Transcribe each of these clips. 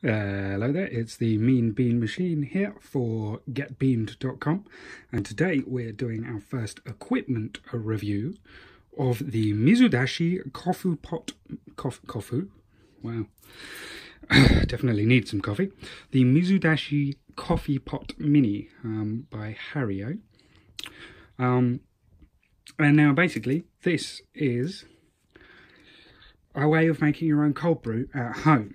Hello there, it's the Mean Bean Machine here for getbeaned.com, and today we're doing our first equipment review of the Mizudashi Kofu Pot Kofu. Wow, definitely need some coffee. The Mizudashi Coffee Pot Mini by Hario. And now basically this is a way of making your own cold brew at home.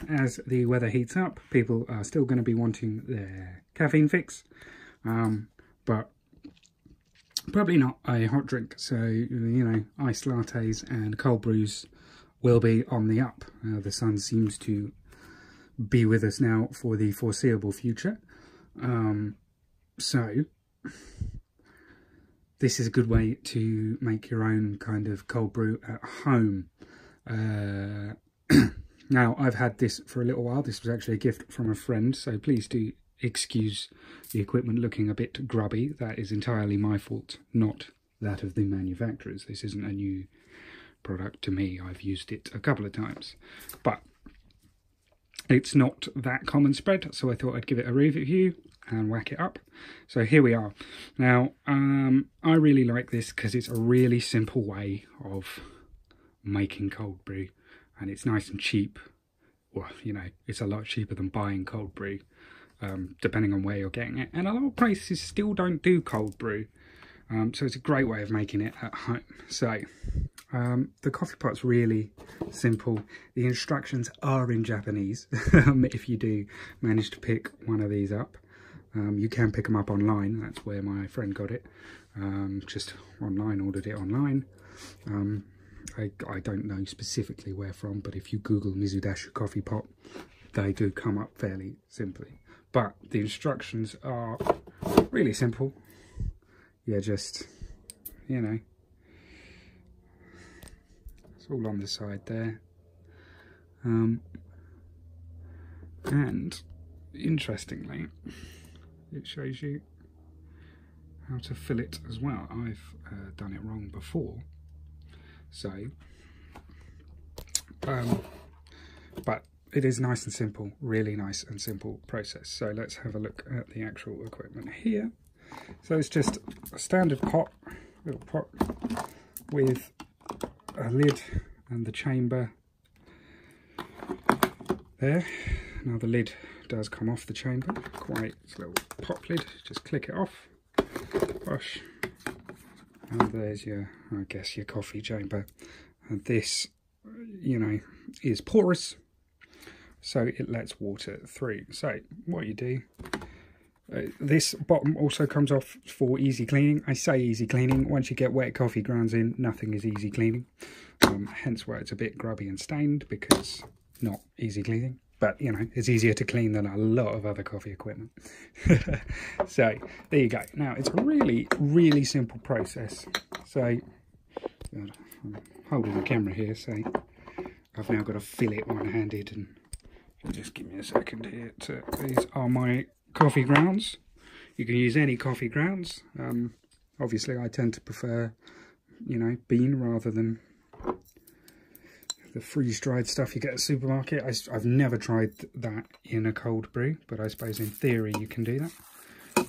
As the weather heats up, people are still going to be wanting their caffeine fix, but probably not a hot drink. So, you know, iced lattes and cold brews will be on the up. The sun seems to be with us now for the foreseeable future. So this is a good way to make your own kind of cold brew at home. Now, I've had this for a little while. This was actually a gift from a friend, so please do excuse the equipment looking a bit grubby. That is entirely my fault, not that of the manufacturers. This isn't a new product to me. I've used it a couple of times, but it's not that common spread, so I thought I'd give it a review and whack it up. So here we are. Now, I really like this because it's a really simple way of making cold brew, and it's nice and cheap. Well, you know, it's a lot cheaper than buying cold brew, depending on where you're getting it, and a lot of places still don't do cold brew, so it's a great way of making it at home. So the coffee pot's really simple. The instructions are in Japanese. If you do manage to pick one of these up, you can pick them up online. That's where my friend got it, just online, ordered it online. I don't know specifically where from, but if you Google Mizudashi coffee pot, they do come up fairly simply. But the instructions are really simple. Yeah, just, you know, it's all on the side there. And interestingly, it shows you how to fill it as well. I've done it wrong before. So, but it is nice and simple, really nice and simple process. So let's have a look at the actual equipment here. So it's just a standard pot, little pot with a lid and the chamber there. Now the lid does come off the chamber, it's a little pop lid, just click it off, push. And there's your, I guess, your coffee chamber. And this, you know, is porous, so it lets water through. So what you do, this bottom also comes off for easy cleaning. I say easy cleaning, once you get wet coffee grounds in, nothing is easy cleaning. Hence why it's a bit grubby and stained, because not easy cleaning. But, you know, it's easier to clean than a lot of other coffee equipment. So, there you go. Now, it's a really, really simple process. So, I'm holding the camera here, so I've now got to fill it one-handed. And just give me a second here. These are my coffee grounds. You can use any coffee grounds. Obviously, I tend to prefer, you know, bean rather than the freeze-dried stuff you get at the supermarket. I've never tried that in a cold brew, but I suppose in theory you can do that.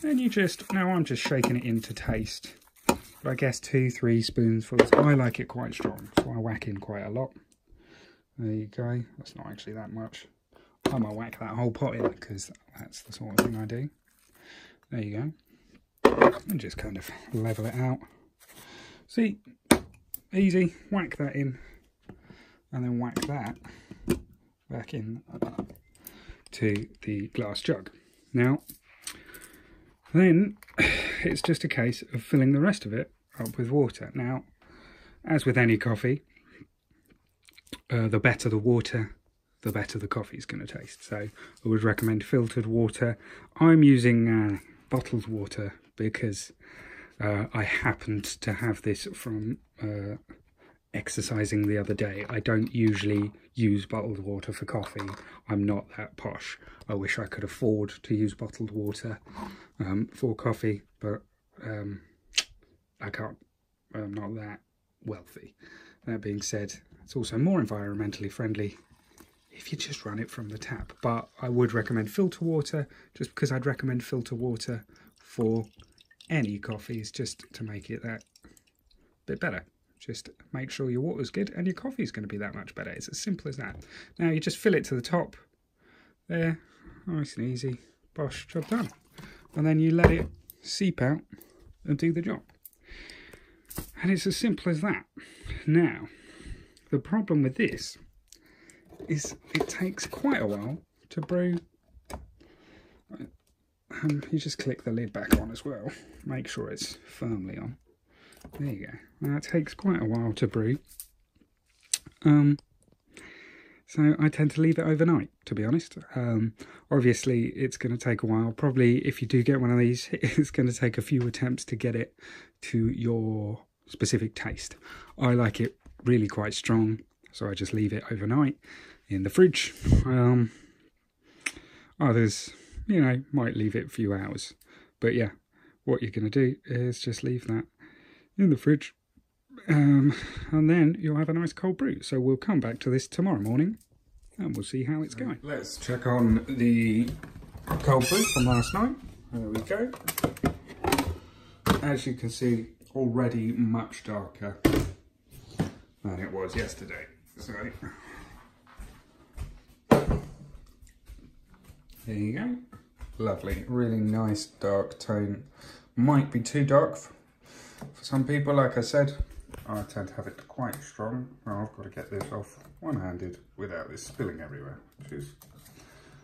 And you just, now I'm just shaking it in to taste. But I guess 2-3 spoonfuls. I like it quite strong, so I whack in quite a lot. There you go. That's not actually that much. I might whack that whole pot in, because that's the sort of thing I do. There you go. And just kind of level it out. See, easy, whack that in. And then whack that back in to the glass jug. Now, then it's just a case of filling the rest of it up with water. Now, as with any coffee, the better the water, the better the coffee is going to taste. So I would recommend filtered water. I'm using bottled water because I happened to have this from exercising the other day. I don't usually use bottled water for coffee. I'm not that posh. I wish I could afford to use bottled water for coffee, but I can't. I'm not that wealthy. That being said, it's also more environmentally friendly if you just run it from the tap. But I would recommend filter water, just because I'd recommend filter water for any coffees, just to make it that bit better. Just make sure your water's good and your coffee is going to be that much better. It's as simple as that. Now you just fill it to the top there, nice and easy. Bosh, job done. And then you let it seep out and do the job. And it's as simple as that. Now, the problem with this is it takes quite a while to brew. You just click the lid back on as well. Make sure it's firmly on. There you go. Now, it takes quite a while to brew. So I tend to leave it overnight, to be honest. Obviously, it's going to take a while. Probably, if you do get one of these, it's going to take a few attempts to get it to your specific taste. I like it really quite strong, so I just leave it overnight in the fridge. Others, you know, might leave it a few hours. But yeah, what you're going to do is just leave that in the fridge. And then you'll have a nice cold brew. So we'll come back to this tomorrow morning and we'll see how it's going. Let's check on the cold brew from last night. There we go. As you can see, already much darker than it was yesterday. So there you go. Lovely, really nice dark tone. Might be too dark for some people, like I said. I tend to have it quite strong. Well, I've got to get this off one-handed without this spilling everywhere, which is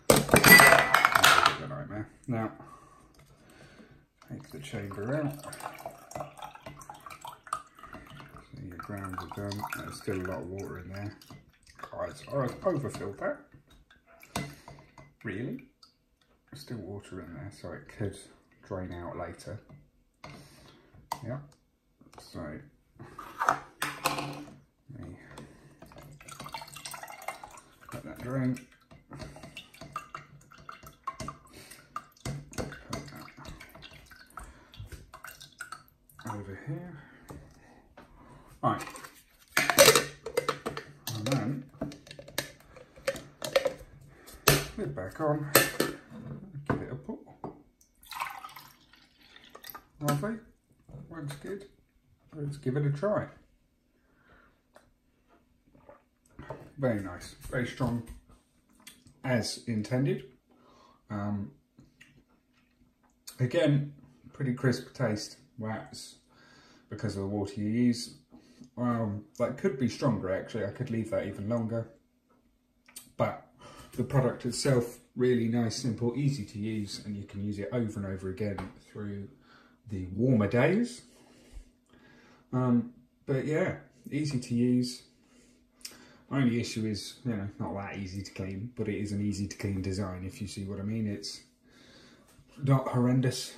a nightmare. Now, take the chamber out. So your grounds are done. There's still a lot of water in there. I've overfilled that. Really? There's still water in there, so it could drain out later. Yeah. So let that drain. Put that over here. Right. And then lid back on. Give it a pour. Lovely. Works good. Let's give it a try. Very nice, very strong, as intended. Again, pretty crisp taste. That's because of the water you use. That could be stronger actually. I could leave that even longer. But the product itself, really nice, simple, easy to use, and you can use it over and over again through the warmer days. But yeah, easy to use. Only issue is, you know, not that easy to clean, but it is an easy to clean design, if you see what I mean. It's not horrendous,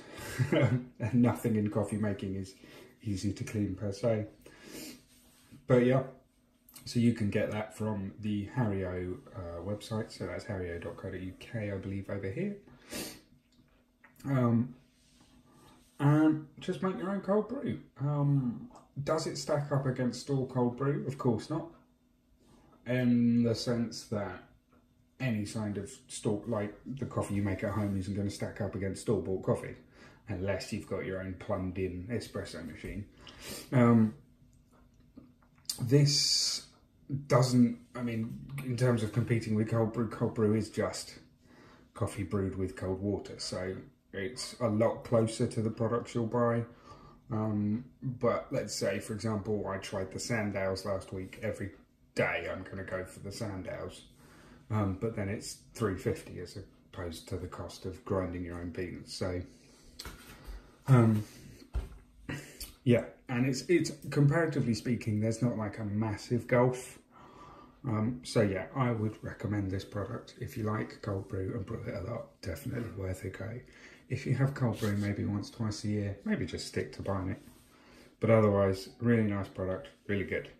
and nothing in coffee making is easy to clean per se. But yeah, so you can get that from the Hario website, so that's hario.co.uk, I believe, over here. And just make your own cold brew. Does it stack up against store cold brew? Of course not. In the sense that any kind of store, like the coffee you make at home, isn't going to stack up against store-bought coffee, unless you've got your own plumbed-in espresso machine. This doesn't, I mean, in terms of competing with cold brew is just coffee brewed with cold water, so it's a lot closer to the products you'll buy. But let's say, for example, I tried the Sandales last week. Every day I'm going to go for the Sandales, but then it's $3.50 as opposed to the cost of grinding your own beans. So yeah, and it's comparatively speaking, there's not like a massive gulf. So yeah, I would recommend this product if you like cold brew and brew it a lot. Definitely worth a go. If you have cold brew maybe once, twice a year, maybe just stick to buying it. But otherwise, really nice product, really good.